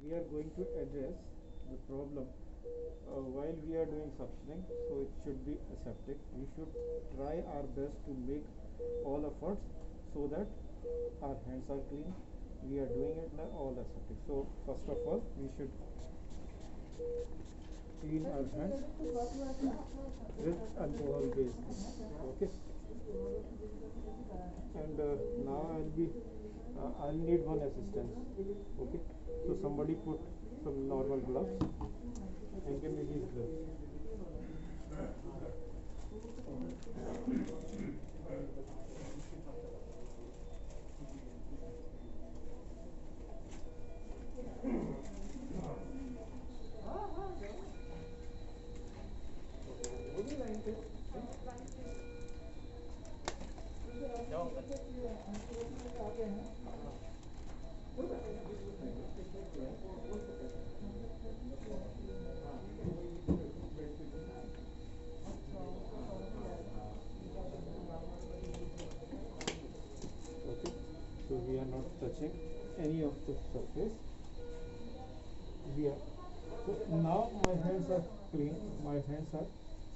we are going to address the problem while we are doing suctioning. So it should be aseptic. We should try our best to make all efforts so that our hands are clean. We are doing it all aseptic. So first of all, we should clean our hands with alcohol based. Okay. And now I'll need one assistance. Okay. So somebody put some normal gloves and give me these gloves. Okay, so we are not touching any of the surface. So now my hands are clean, my hands are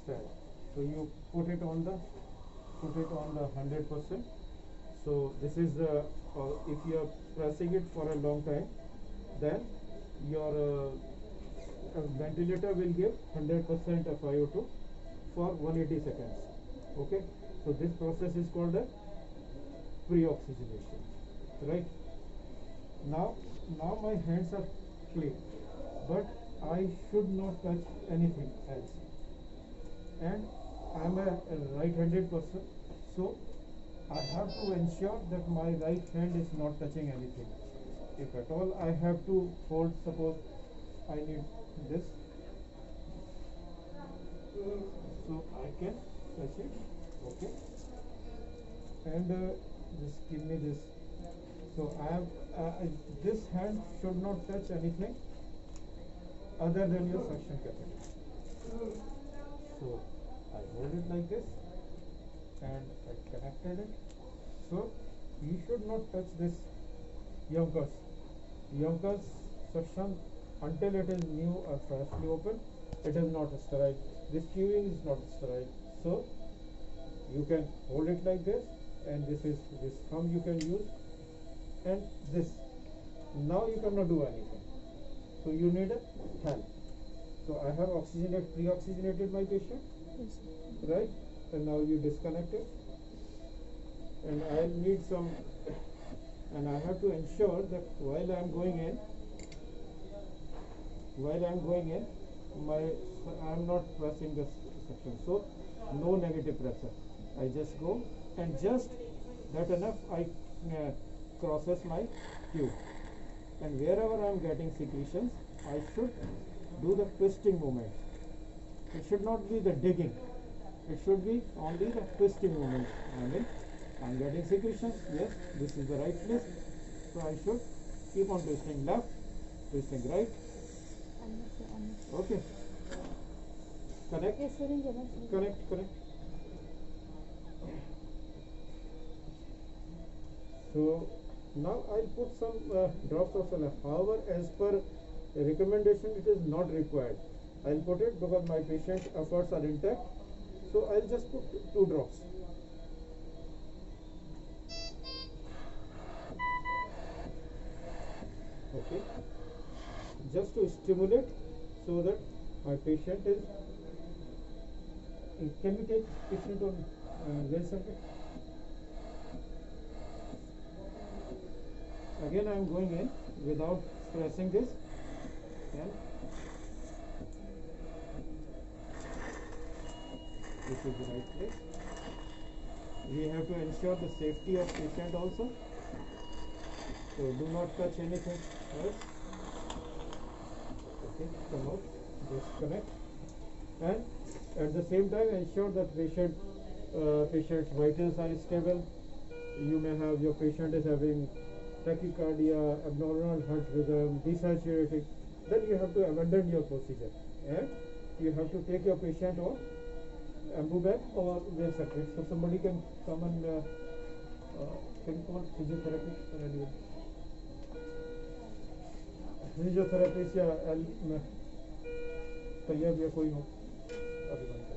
sterile. So you put it on the 100%. So this is if you are pressing it for a long time, then your ventilator will give 100% of IO2 for 180 seconds. Okay, so this process is called a pre-oxygenation. Right now my hands are clean, but I should not touch anything else, and I am a right-handed person, so I have to ensure that my right hand is not touching anything. If at all I have to hold, suppose I need this, so I can touch it. Okay, and just give me this. So I have this hand should not touch anything other than your suction catheter. So I hold it like this and I connected it. So you should not touch this Yonkers suction until it is new or freshly open. It is not sterile. This tubing is not sterile. So you can hold it like this, and this thumb you can use, and this. Now you cannot do anything. So you need a help. So I have pre-oxygenated my patient, yes, right? And now you disconnect it, and I need some, and I have to ensure that while I am going in, I am not pressing this section. So no negative pressure. I just go, and just that enough I crosses my tube, and wherever I am getting secretions, I should do the twisting movement. It should not be the digging. It should be only the twisting movement. I mean, I am getting secretions. Yes, this is the right place. So I should keep on twisting left, twisting right. Okay. Connect. Yes, Connect. So now I'll put some drops of saline. However, as per recommendation, it is not required. I'll put it because my patient's efforts are intact. So I'll just put 2 drops. Okay. Just to stimulate so that my patient is. Can we take patient on well circuit? Again, I am going in without pressing this. And this is the right place. We have to ensure the safety of patient also. So do not touch anything else. Okay, come out, disconnect, and at the same time ensure that patient's vitals are stable. You may have your patient is having tachycardia, abnormal heart rhythm, desaturating. Then you have to abandon your procedure, and you have to take your patient on Ambu-Bap or well circuit. So somebody can come and can you call physiotherapy or anyone? Physiotherapist या तैयार या कोई हो अभी